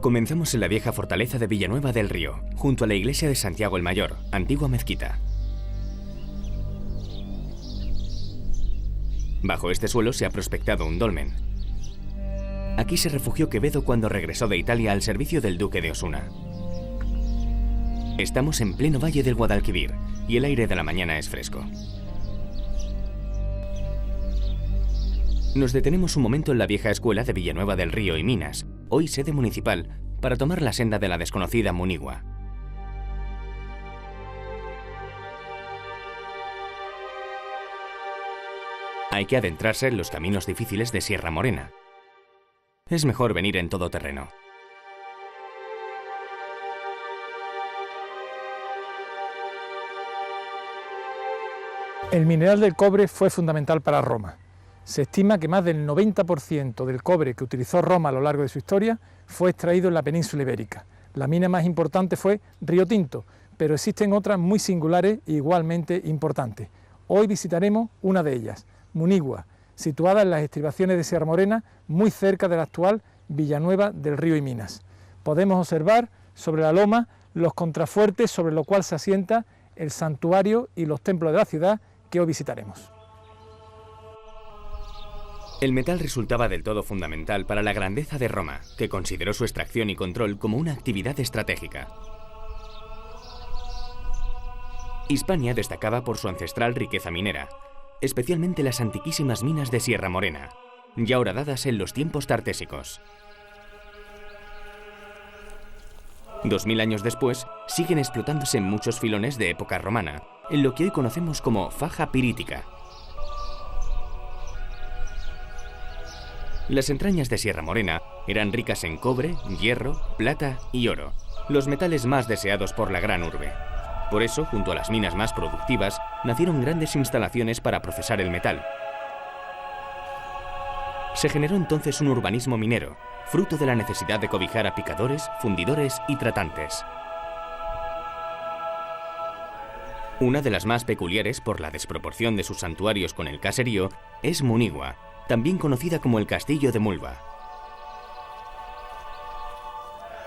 Comenzamos en la vieja fortaleza de Villanueva del Río, junto a la iglesia de Santiago el Mayor, antigua mezquita. Bajo este suelo se ha prospectado un dolmen. Aquí se refugió Quevedo cuando regresó de Italia al servicio del duque de Osuna. Estamos en pleno valle del Guadalquivir y el aire de la mañana es fresco. Nos detenemos un momento en la vieja escuela de Villanueva del Río y Minas, hoy sede municipal, para tomar la senda de la desconocida Munigua. Hay que adentrarse en los caminos difíciles de Sierra Morena. Es mejor venir en todoterreno. El mineral del cobre fue fundamental para Roma. Se estima que más del 90% del cobre que utilizó Roma a lo largo de su historia fue extraído en la península ibérica. La mina más importante fue Río Tinto, pero existen otras muy singulares e igualmente importantes. Hoy visitaremos una de ellas, Munigua, situada en las estribaciones de Sierra Morena, muy cerca de la actual Villanueva del Río y Minas. Podemos observar sobre la loma los contrafuertes sobre los cuales se asienta el santuario y los templos de la ciudad que hoy visitaremos. El metal resultaba del todo fundamental para la grandeza de Roma, que consideró su extracción y control como una actividad estratégica. Hispania destacaba por su ancestral riqueza minera, especialmente las antiquísimas minas de Sierra Morena, ya horadadas en los tiempos tartésicos. 2000 años después, siguen explotándose muchos filones de época romana, en lo que hoy conocemos como faja pirítica. Las entrañas de Sierra Morena eran ricas en cobre, hierro, plata y oro, los metales más deseados por la gran urbe. Por eso, junto a las minas más productivas, nacieron grandes instalaciones para procesar el metal. Se generó entonces un urbanismo minero, fruto de la necesidad de cobijar a picadores, fundidores y tratantes. Una de las más peculiares por la desproporción de sus santuarios con el caserío es Munigua, también conocida como el Castillo de Mulva.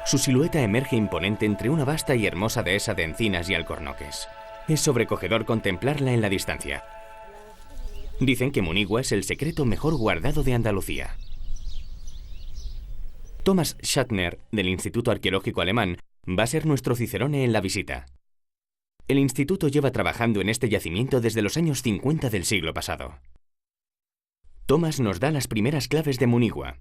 Su silueta emerge imponente entre una vasta y hermosa dehesa de encinas y alcornoques. Es sobrecogedor contemplarla en la distancia. Dicen que Munigua es el secreto mejor guardado de Andalucía. Thomas Schattner, del Instituto Arqueológico Alemán, va a ser nuestro cicerone en la visita. El instituto lleva trabajando en este yacimiento desde los años 50 del siglo pasado. Thomas nos da las primeras claves de Munigua.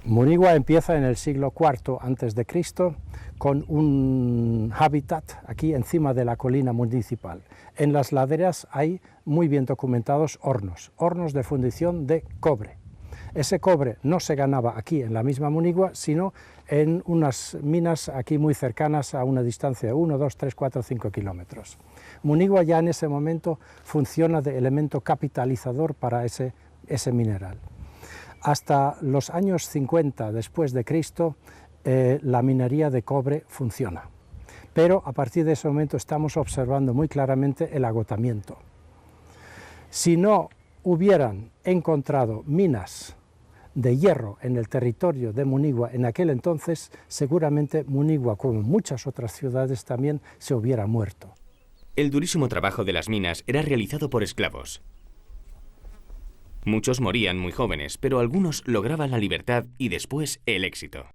Munigua empieza en el siglo IV a.C. con un hábitat aquí encima de la colina municipal. En las laderas hay muy bien documentados hornos de fundición de cobre. Ese cobre no se ganaba aquí en la misma Munigua, sino en unas minas aquí muy cercanas a una distancia de 1, 2, 3, 4, 5 kilómetros. Munigua ya en ese momento funciona de elemento capitalizador para ese mineral. Hasta los años 50 después de Cristo, la minería de cobre funciona. Pero a partir de ese momento estamos observando muy claramente el agotamiento. Si no hubieran encontrado minas de hierro en el territorio de Munigua en aquel entonces, seguramente Munigua, como muchas otras ciudades también, se hubiera muerto. El durísimo trabajo de las minas era realizado por esclavos. Muchos morían muy jóvenes, pero algunos lograban la libertad y después el éxito.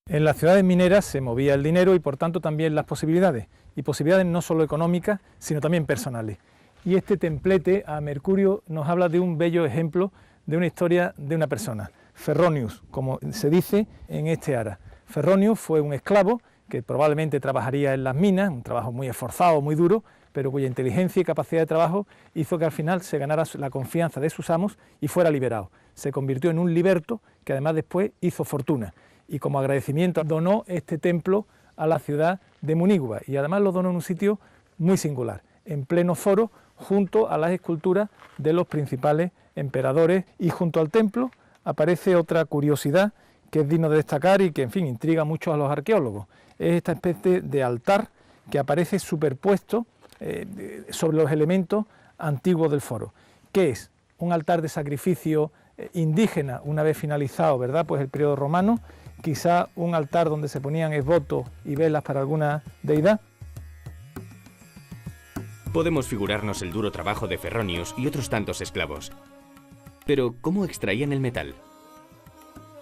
En las ciudades mineras se movía el dinero y por tanto también las posibilidades, y posibilidades no solo económicas, sino también personales. Y este templete a Mercurio nos habla de un bello ejemplo de una historia de una persona, Ferronius, como se dice en este ara. Ferronius fue un esclavo que probablemente trabajaría en las minas, un trabajo muy esforzado, muy duro, pero cuya inteligencia y capacidad de trabajo hizo que al final se ganara la confianza de sus amos y fuera liberado. Se convirtió en un liberto que además después hizo fortuna y como agradecimiento donó este templo a la ciudad de Munigua y además lo donó en un sitio muy singular, en pleno foro, junto a las esculturas de los principales emperadores, y junto al templo aparece otra curiosidad que es digno de destacar y que, en fin, intriga mucho a los arqueólogos. Es esta especie de altar que aparece superpuesto sobre los elementos antiguos del foro. ¿Qué es? Un altar de sacrificio indígena una vez finalizado, ¿verdad?, pues el periodo romano, quizá un altar donde se ponían esvotos y velas para alguna deidad. Podemos figurarnos el duro trabajo de Ferronius y otros tantos esclavos. Pero, ¿cómo extraían el metal?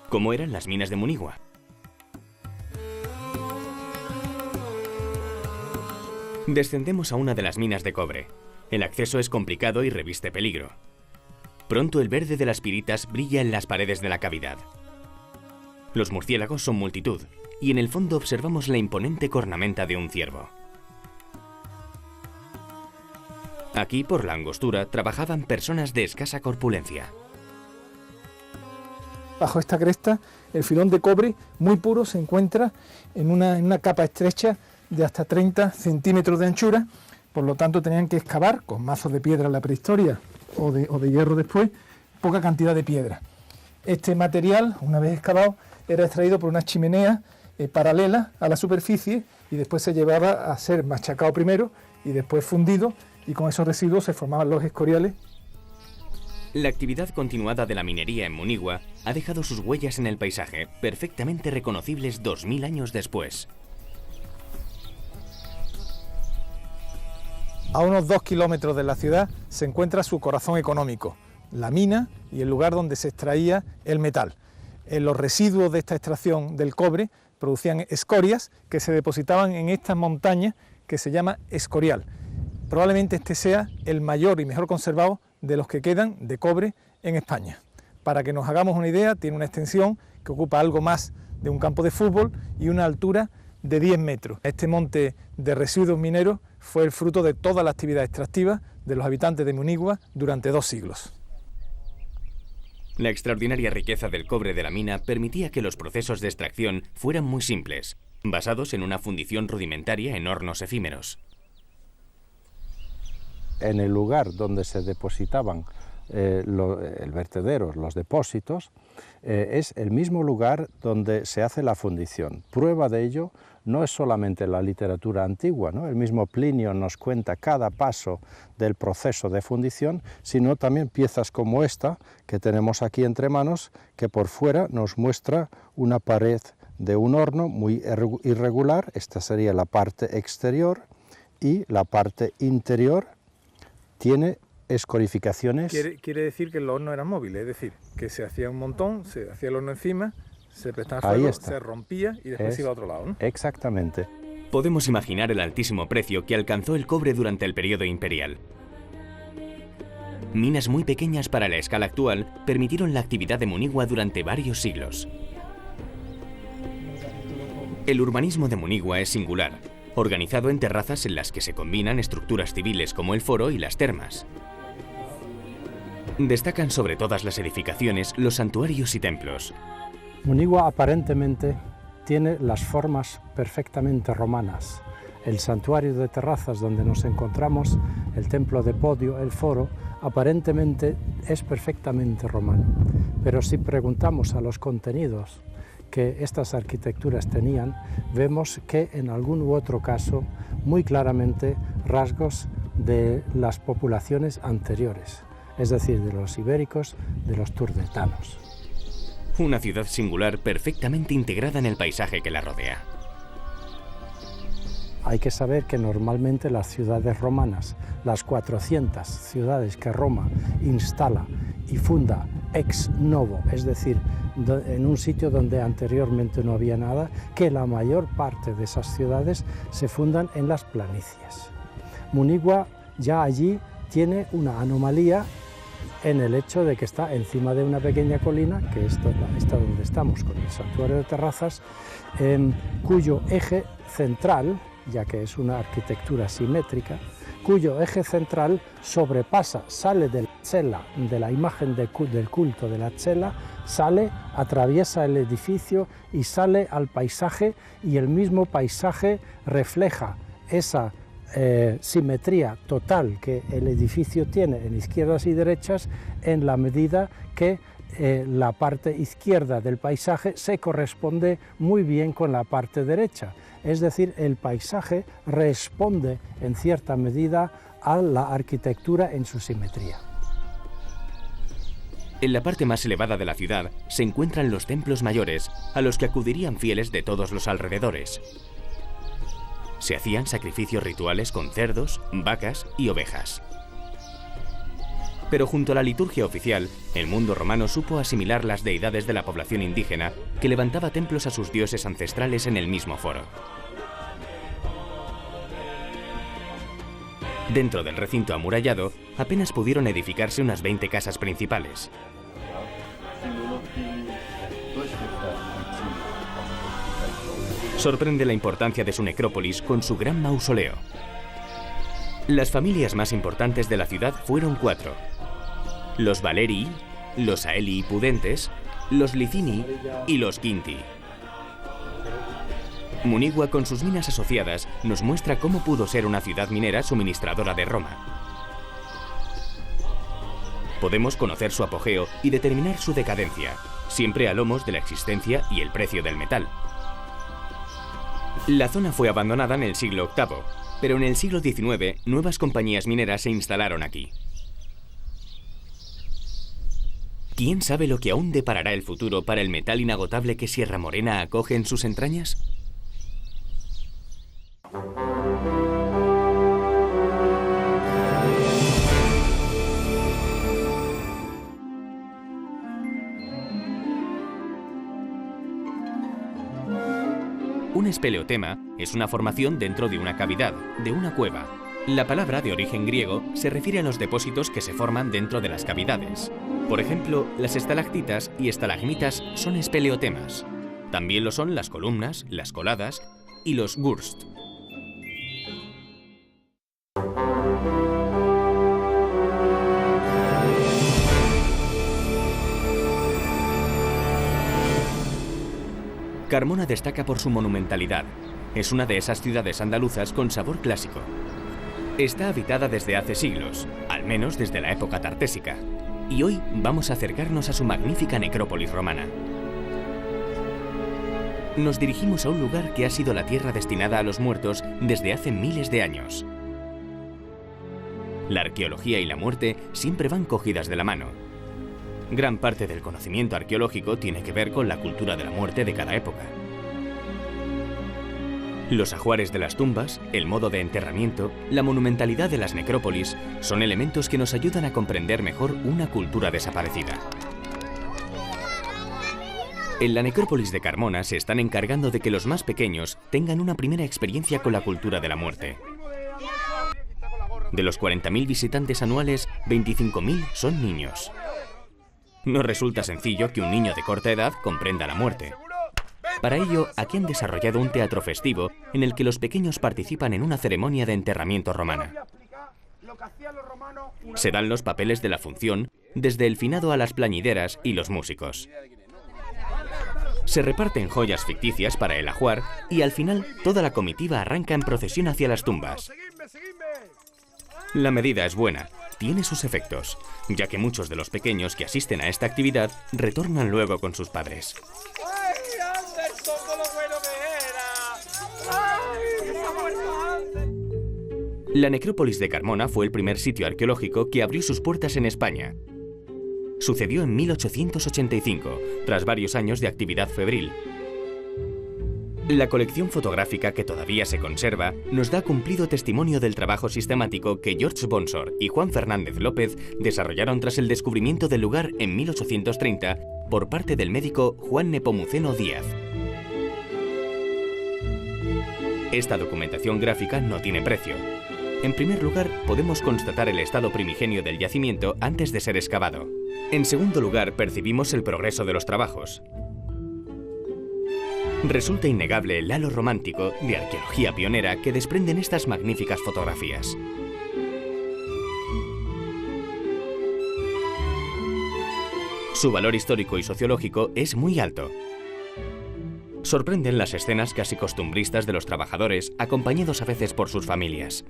¿Cómo eran las minas de Munigua? Descendemos a una de las minas de cobre. El acceso es complicado y reviste peligro. Pronto el verde de las piritas brilla en las paredes de la cavidad. Los murciélagos son multitud, y en el fondo observamos la imponente cornamenta de un ciervo. Aquí, por la angostura, trabajaban personas de escasa corpulencia. Bajo esta cresta, el filón de cobre muy puro se encuentra en una capa estrecha de hasta 30 centímetros de anchura, por lo tanto tenían que excavar con mazos de piedra en la prehistoria o de hierro después, poca cantidad de piedra. Este material, una vez excavado, era extraído por una chimenea paralela a la superficie y después se llevaba a ser machacado primero y después fundido, y con esos residuos se formaban los escoriales. La actividad continuada de la minería en Munigua ha dejado sus huellas en el paisaje, perfectamente reconocibles 2000 años después. A unos 2 kilómetros de la ciudad se encuentra su corazón económico, la mina y el lugar donde se extraía el metal. Los residuos de esta extracción del cobre producían escorias que se depositaban en estas montañas que se llama Escorial. Probablemente este sea el mayor y mejor conservado de los que quedan de cobre en España. Para que nos hagamos una idea, tiene una extensión que ocupa algo más de un campo de fútbol y una altura de 10 metros. Este monte de residuos mineros fue el fruto de toda la actividad extractiva de los habitantes de Munigua durante 2 siglos. La extraordinaria riqueza del cobre de la mina permitía que los procesos de extracción fueran muy simples, basados en una fundición rudimentaria en hornos efímeros. En el lugar donde se depositaban el vertedero, los depósitos, es el mismo lugar donde se hace la fundición. Prueba de ello no es solamente la literatura antigua, ¿no? El mismo Plinio nos cuenta cada paso del proceso de fundición, sino también piezas como esta que tenemos aquí entre manos, que por fuera nos muestra una pared de un horno muy irregular. Esta sería la parte exterior, y la parte interior tiene escorificaciones. Quiere decir que los hornos eran móviles, es decir, que se hacía un montón, se hacía el horno encima, se prestaba fuego, se rompía y después iba a otro lado, ¿no? Exactamente. Podemos imaginar el altísimo precio que alcanzó el cobre durante el periodo imperial. Minas muy pequeñas para la escala actual permitieron la actividad de Munigua durante varios siglos. El urbanismo de Munigua es singular, organizado en terrazas en las que se combinan estructuras civiles como el foro y las termas. Destacan sobre todas las edificaciones los santuarios y templos. Munigua aparentemente tiene las formas perfectamente romanas. El santuario de terrazas donde nos encontramos, el templo de Podio, el foro, aparentemente es perfectamente romano. Pero si preguntamos a los contenidos que estas arquitecturas tenían, vemos que en algún u otro caso, muy claramente, rasgos de las poblaciones anteriores, es decir, de los ibéricos, de los turdetanos. Una ciudad singular perfectamente integrada en el paisaje que la rodea. Hay que saber que normalmente las ciudades romanas, las 400 ciudades que Roma instala y funda ex novo, es decir, en un sitio donde anteriormente no había nada, que la mayor parte de esas ciudades se fundan en las planicies. Munigua ya allí tiene una anomalía en el hecho de que está encima de una pequeña colina, que es esta donde estamos con el santuario de terrazas, cuyo eje central, ya que es una arquitectura simétrica, cuyo eje central sobrepasa, sale de la cela, de la imagen del culto de la cela, sale, atraviesa el edificio y sale al paisaje, y el mismo paisaje refleja esa simetría total que el edificio tiene en izquierdas y derechas, en la medida que la parte izquierda del paisaje se corresponde muy bien con la parte derecha. Es decir, el paisaje responde en cierta medida a la arquitectura en su simetría. En la parte más elevada de la ciudad se encuentran los templos mayores, a los que acudirían fieles de todos los alrededores. Se hacían sacrificios rituales con cerdos, vacas y ovejas. Pero junto a la liturgia oficial, el mundo romano supo asimilar las deidades de la población indígena que levantaba templos a sus dioses ancestrales en el mismo foro. Dentro del recinto amurallado, apenas pudieron edificarse unas 20 casas principales. Sorprende la importancia de su necrópolis con su gran mausoleo. Las familias más importantes de la ciudad fueron 4. Los Valerii, los Aelii Pudentes, los Licini y los Quinti. Munigua, con sus minas asociadas, nos muestra cómo pudo ser una ciudad minera suministradora de Roma. Podemos conocer su apogeo y determinar su decadencia, siempre a lomos de la existencia y el precio del metal. La zona fue abandonada en el siglo VIII, pero en el siglo XIX nuevas compañías mineras se instalaron aquí. ¿Quién sabe lo que aún deparará el futuro para el metal inagotable que Sierra Morena acoge en sus entrañas? Un espeleotema es una formación dentro de una cavidad, de una cueva. La palabra, de origen griego, se refiere a los depósitos que se forman dentro de las cavidades. Por ejemplo, las estalactitas y estalagmitas son espeleotemas. También lo son las columnas, las coladas y los gurst. Carmona destaca por su monumentalidad. Es una de esas ciudades andaluzas con sabor clásico. Está habitada desde hace siglos, al menos desde la época tartésica. Y hoy vamos a acercarnos a su magnífica necrópolis romana. Nos dirigimos a un lugar que ha sido la tierra destinada a los muertos desde hace miles de años. La arqueología y la muerte siempre van cogidas de la mano. Gran parte del conocimiento arqueológico tiene que ver con la cultura de la muerte de cada época. Los ajuares de las tumbas, el modo de enterramiento, la monumentalidad de las necrópolis son elementos que nos ayudan a comprender mejor una cultura desaparecida. En la necrópolis de Carmona se están encargando de que los más pequeños tengan una primera experiencia con la cultura de la muerte. De los 40.000 visitantes anuales, 25.000 son niños. No resulta sencillo que un niño de corta edad comprenda la muerte. Para ello, aquí han desarrollado un teatro festivo en el que los pequeños participan en una ceremonia de enterramiento romana. Se dan los papeles de la función, desde el finado a las plañideras y los músicos. Se reparten joyas ficticias para el ajuar y al final toda la comitiva arranca en procesión hacia las tumbas. La medida es buena, tiene sus efectos, ya que muchos de los pequeños que asisten a esta actividad retornan luego con sus padres. La necrópolis de Carmona fue el primer sitio arqueológico que abrió sus puertas en España. Sucedió en 1885, tras varios años de actividad febril. La colección fotográfica que todavía se conserva nos da cumplido testimonio del trabajo sistemático que George Bonsor y Juan Fernández López desarrollaron tras el descubrimiento del lugar en 1830 por parte del médico Juan Nepomuceno Díaz. Esta documentación gráfica no tiene precio. En primer lugar, podemos constatar el estado primigenio del yacimiento antes de ser excavado. En segundo lugar, percibimos el progreso de los trabajos. Resulta innegable el halo romántico de arqueología pionera que desprenden estas magníficas fotografías. Su valor histórico y sociológico es muy alto. Sorprenden las escenas casi costumbristas de los trabajadores, acompañados a veces por sus familias.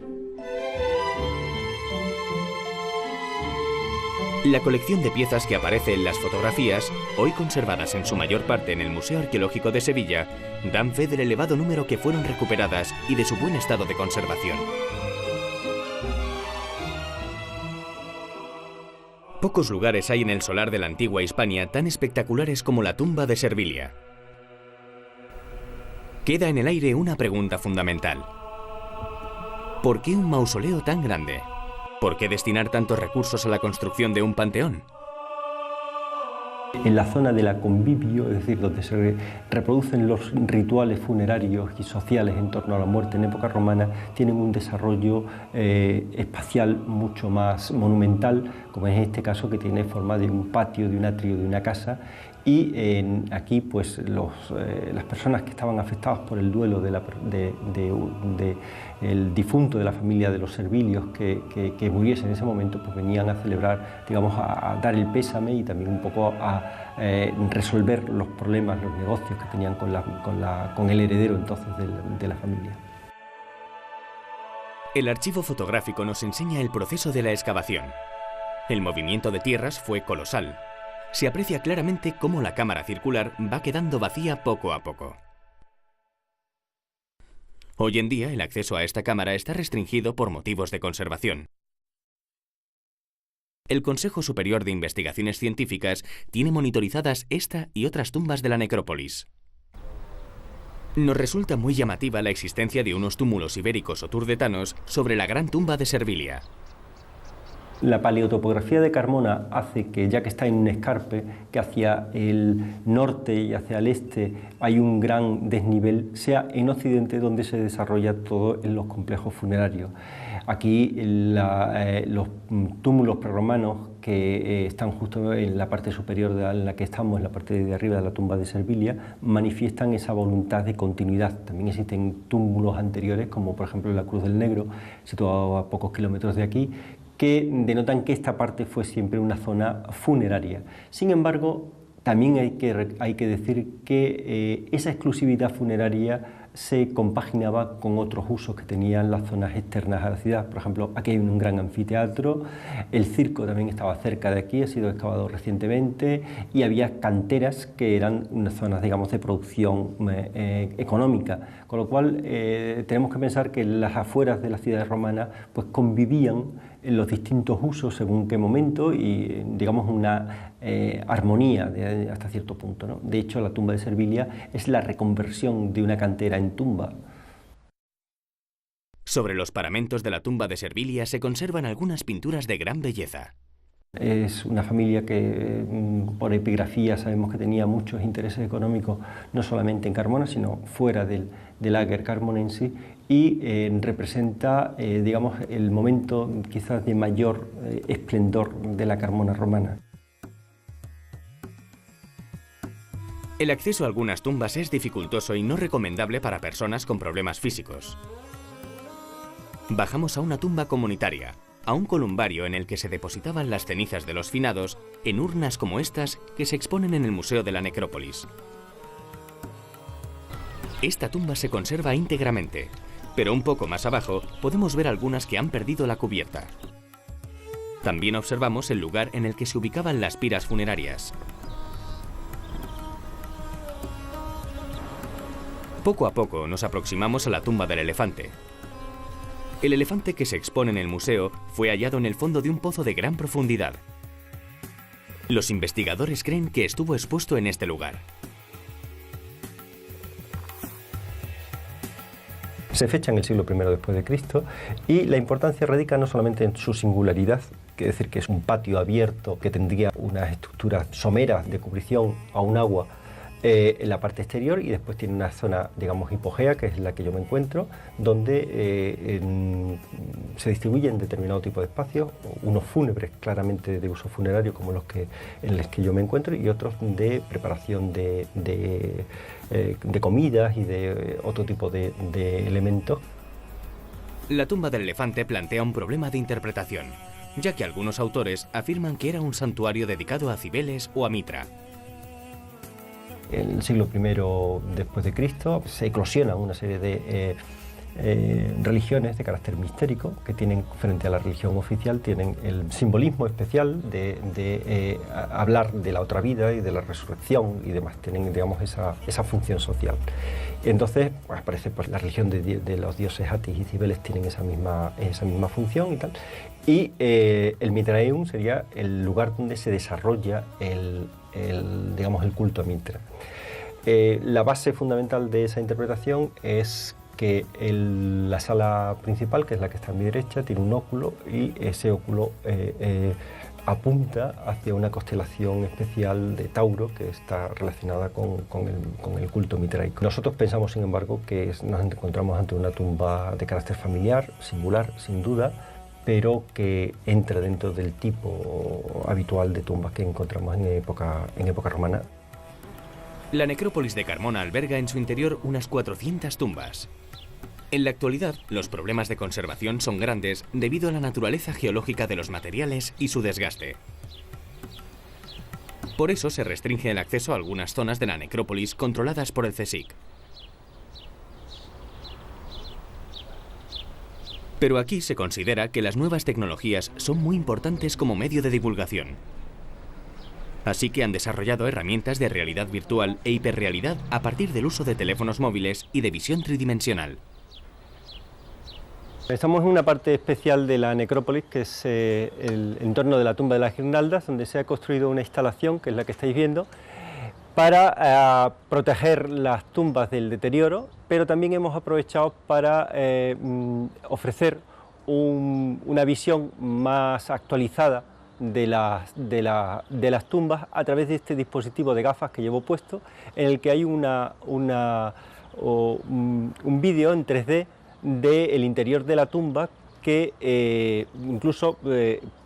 La colección de piezas que aparece en las fotografías, hoy conservadas en su mayor parte en el Museo Arqueológico de Sevilla, dan fe del elevado número que fueron recuperadas y de su buen estado de conservación. Pocos lugares hay en el solar de la antigua Hispania tan espectaculares como la tumba de Servilia. Queda en el aire una pregunta fundamental. ¿Por qué un mausoleo tan grande? ¿Por qué destinar tantos recursos a la construcción de un panteón? En la zona de la convivio, es decir, donde se reproducen los rituales funerarios y sociales en torno a la muerte en época romana, tienen un desarrollo espacial mucho más monumental, como es este caso, que tiene forma de un patio, de un atrio, de una casa. Y aquí pues las personas que estaban afectadas por el duelo el difunto de la familia de los Servilios que muriese en ese momento, pues venían a celebrar, digamos, a dar el pésame y también un poco a resolver los problemas, los negocios que tenían con el heredero entonces de la familia. El archivo fotográfico nos enseña el proceso de la excavación. El movimiento de tierras fue colosal. Se aprecia claramente cómo la cámara circular va quedando vacía poco a poco. Hoy en día, el acceso a esta cámara está restringido por motivos de conservación. El Consejo Superior de Investigaciones Científicas tiene monitorizadas esta y otras tumbas de la necrópolis. Nos resulta muy llamativa la existencia de unos túmulos ibéricos o turdetanos sobre la gran tumba de Servilia. La paleotopografía de Carmona hace que, ya que está en un escarpe, que hacia el norte y hacia el este hay un gran desnivel, sea en Occidente donde se desarrolla todo en los complejos funerarios. Aquí los túmulos prerromanos que están justo en la parte superior en la que estamos, en la parte de arriba de la tumba de Servilia, manifiestan esa voluntad de continuidad. También existen túmulos anteriores, como por ejemplo la Cruz del Negro, situado a pocos kilómetros de aquí, que denotan que esta parte fue siempre una zona funeraria. Sin embargo, también hay que decir que esa exclusividad funeraria se compaginaba con otros usos que tenían las zonas externas a la ciudad. Por ejemplo, aquí hay un gran anfiteatro, el circo también estaba cerca de aquí, ha sido excavado recientemente, y había canteras que eran unas zonas, digamos, de producción económica, con lo cual tenemos que pensar que las afueras de la ciudad romana pues convivían en los distintos usos según qué momento y, digamos, una armonía hasta cierto punto, ¿no? De hecho, la tumba de Servilia es la reconversión de una cantera en tumba. Sobre los paramentos de la tumba de Servilia se conservan algunas pinturas de gran belleza. Es una familia que por epigrafía sabemos que tenía muchos intereses económicos, no solamente en Carmona, sino fuera del Ager carmonense, y representa, digamos, el momento quizás de mayor esplendor de la Carmona romana. El acceso a algunas tumbas es dificultoso y no recomendable para personas con problemas físicos. Bajamos a una tumba comunitaria, a un columbario en el que se depositaban las cenizas de los finados en urnas como estas que se exponen en el Museo de la Necrópolis. Esta tumba se conserva íntegramente, pero un poco más abajo podemos ver algunas que han perdido la cubierta. También observamos el lugar en el que se ubicaban las piras funerarias. Poco a poco nos aproximamos a la tumba del elefante. El elefante que se expone en el museo fue hallado en el fondo de un pozo de gran profundidad. Los investigadores creen que estuvo expuesto en este lugar. Se fecha en el siglo I después de Cristo y la importancia radica no solamente en su singularidad, que es decir, que es un patio abierto que tendría unas estructuras someras de cubrición a un agua en la parte exterior, y después tiene una zona, digamos, hipogea, que es la que yo me encuentro, donde se distribuyen determinado tipo de espacios, unos fúnebres claramente de uso funerario como en los que yo me encuentro, y otros de preparación de comidas y de otro tipo de elementos. La tumba del elefante plantea un problema de interpretación, ya que algunos autores afirman que era un santuario dedicado a Cibeles o a Mitra. En el siglo I después de Cristo se eclosionan una serie de religiones de carácter mistérico que tienen, frente a la religión oficial, tienen el simbolismo especial de hablar de la otra vida y de la resurrección y demás, tienen, digamos, esa función social. Entonces, pues, aparece pues, la religión de los dioses Atis y Cibeles tienen esa misma función y tal. Y el Mitraeum sería el lugar donde se desarrolla digamos, el culto a Mitra. La base fundamental de esa interpretación es que la sala principal, que es la que está a mi derecha, tiene un óculo y ese óculo apunta hacia una constelación especial de Tauro que está relacionada con el culto mitraico. Nosotros pensamos, sin embargo, que nos encontramos ante una tumba de carácter familiar, singular, sin duda, pero que entra dentro del tipo habitual de tumbas que encontramos en época romana. La necrópolis de Carmona alberga en su interior unas 400 tumbas. En la actualidad, los problemas de conservación son grandes debido a la naturaleza geológica de los materiales y su desgaste. Por eso se restringe el acceso a algunas zonas de la necrópolis controladas por el CSIC. Pero aquí se considera que las nuevas tecnologías son muy importantes como medio de divulgación. Así que han desarrollado herramientas de realidad virtual e hiperrealidad a partir del uso de teléfonos móviles y de visión tridimensional. Estamos en una parte especial de la necrópolis, que es el entorno de la tumba de las Girnaldas, donde se ha construido una instalación, que es la que estáis viendo, para proteger las tumbas del deterioro, pero también hemos aprovechado para ofrecer una visión más actualizada de las tumbas a través de este dispositivo de gafas que llevo puesto, en el que hay un vídeo en 3D del interior de la tumba que incluso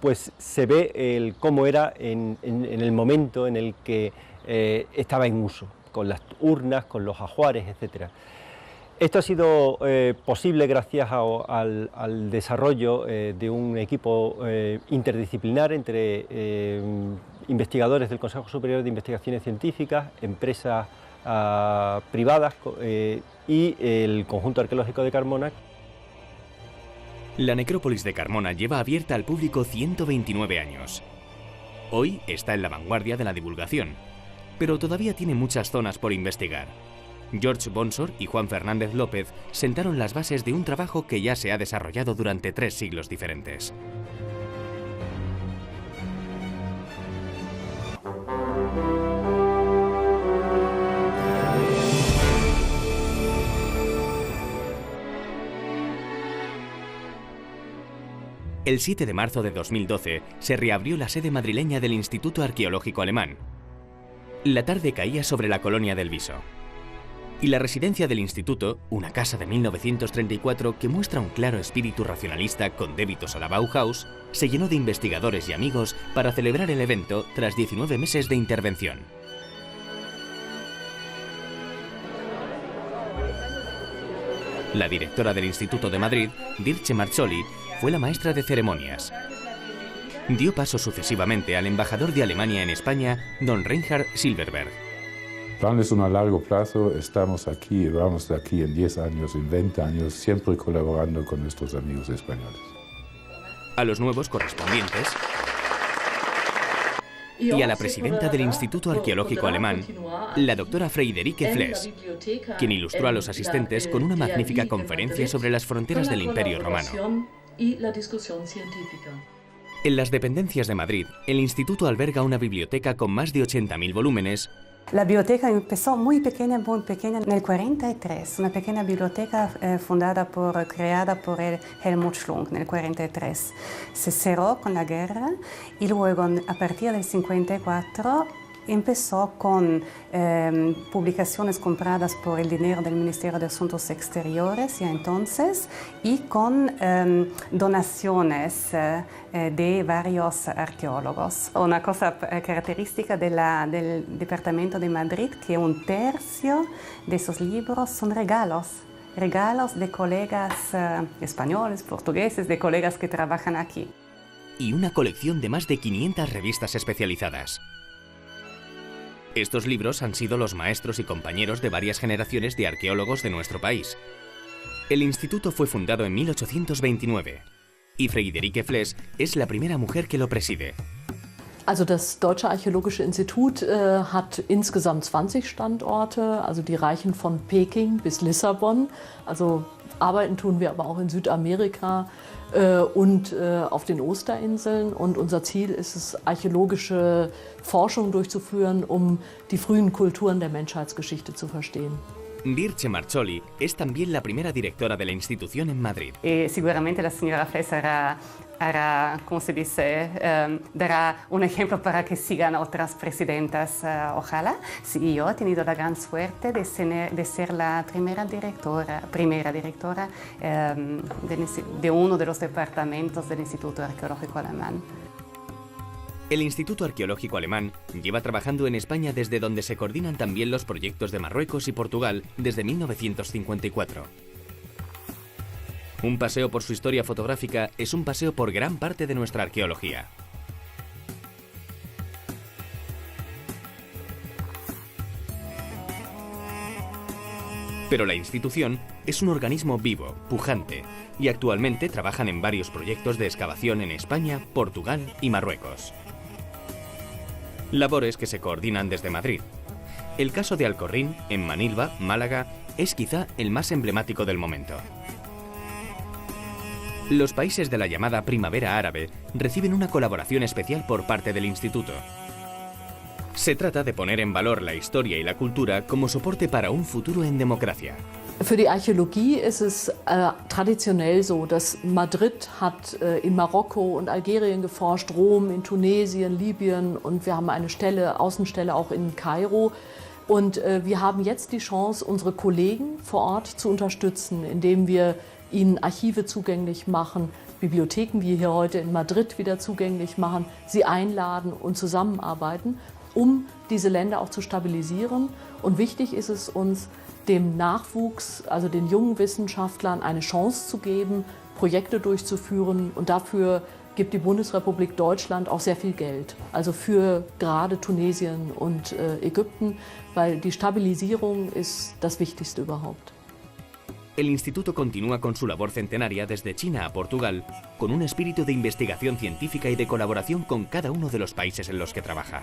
pues se ve cómo era en el momento en el que estaba en uso, con las urnas, con los ajuares, etc. Esto ha sido posible gracias al desarrollo de un equipo interdisciplinar entre investigadores del Consejo Superior de Investigaciones Científicas, empresas privadas y el Conjunto Arqueológico de Carmona. La necrópolis de Carmona lleva abierta al público 129 años. Hoy está en la vanguardia de la divulgación, pero todavía tiene muchas zonas por investigar. George Bonsor y Juan Fernández López sentaron las bases de un trabajo que ya se ha desarrollado durante 3 siglos diferentes. El 7 de marzo de 2012 se reabrió la sede madrileña del Instituto Arqueológico Alemán. La tarde caía sobre la colonia del Viso. Y la residencia del instituto, una casa de 1934 que muestra un claro espíritu racionalista con débitos a la Bauhaus, se llenó de investigadores y amigos para celebrar el evento tras 19 meses de intervención. La directora del Instituto de Madrid, Dirce Marzoli, fue la maestra de ceremonias. Dio paso sucesivamente al embajador de Alemania en España, don Reinhard Silberberg. Planes a largo plazo, estamos aquí, vamos de aquí en 10 años, en 20 años, siempre colaborando con nuestros amigos españoles. A los nuevos correspondientes y a la presidenta del Instituto Arqueológico Alemán, la doctora Friederike Fles, quien ilustró a los asistentes con una magnífica conferencia sobre las fronteras del Imperio Romano. En las dependencias de Madrid, el instituto alberga una biblioteca con más de 80.000 volúmenes. La biblioteca empezó muy pequeña en el 43, una pequeña biblioteca creada por Helmut Schlunk en el 43. Se cerró con la guerra y luego a partir del 54 empezó con publicaciones compradas por el dinero del Ministerio de Asuntos Exteriores ya entonces y con donaciones de varios arqueólogos. Una cosa característica del Departamento de Madrid que 1/3 de esos libros son regalos de colegas españoles, portugueses, de colegas que trabajan aquí. Y una colección de más de 500 revistas especializadas. Estos libros han sido los maestros y compañeros de varias generaciones de arqueólogos de nuestro país. El instituto fue fundado en 1829 y Friederike Fles es la primera mujer que lo preside. Also das Deutsche Archäologische Institut hat insgesamt 20 Standorte, also die reichen von Peking bis Lissabon. Also arbeiten tun wir aber auch in Südamerika, und auf den Osterinseln. Und unser Ziel ist es, archäologische Forschung durchzuführen, um die frühen Kulturen der Menschheitsgeschichte zu verstehen. Dirce Marcholi es también la primera directora de la institución en Madrid. Seguramente la señora Fles hará, como se dice, dará un ejemplo para que sigan otras presidentas, ojalá. Sí, y yo he tenido la gran suerte de ser la primera directora de uno de los departamentos del Instituto Arqueológico Alemán. El Instituto Arqueológico Alemán lleva trabajando en España desde donde se coordinan también los proyectos de Marruecos y Portugal desde 1954. Un paseo por su historia fotográfica es un paseo por gran parte de nuestra arqueología. Pero la institución es un organismo vivo, pujante, y actualmente trabajan en varios proyectos de excavación en España, Portugal y Marruecos. Labores que se coordinan desde Madrid. El caso de Alcorrín, en Manilva, Málaga, es quizá el más emblemático del momento. Los países de la llamada Primavera Árabe reciben una colaboración especial por parte del Instituto. Se trata de poner en valor la historia y la cultura como soporte para un futuro en democracia. Für die Archäologie ist es traditionell so, dass Madrid hat in Marokko und Algerien geforscht, Rom in Tunesien, Libyen und wir haben eine Außenstelle auch in Kairo. Und wir haben jetzt die Chance, unsere Kollegen vor Ort zu unterstützen, indem wir ihnen Archive zugänglich machen, Bibliotheken wie hier heute in Madrid wieder zugänglich machen, sie einladen und zusammenarbeiten, um diese Länder auch zu stabilisieren. Und wichtig ist es uns, dem Nachwuchs, also den jungen Wissenschaftlern, eine Chance zu geben, Projekte durchzuführen. Und dafür gibt die Bundesrepublik Deutschland auch sehr viel Geld. Also für gerade Tunesien und Ägypten, weil die Stabilisierung ist das Wichtigste überhaupt. El Instituto continúa con su labor centenaria desde China a Portugal, con un espíritu de investigación científica y de colaboración con cada uno de los países en los que trabaja.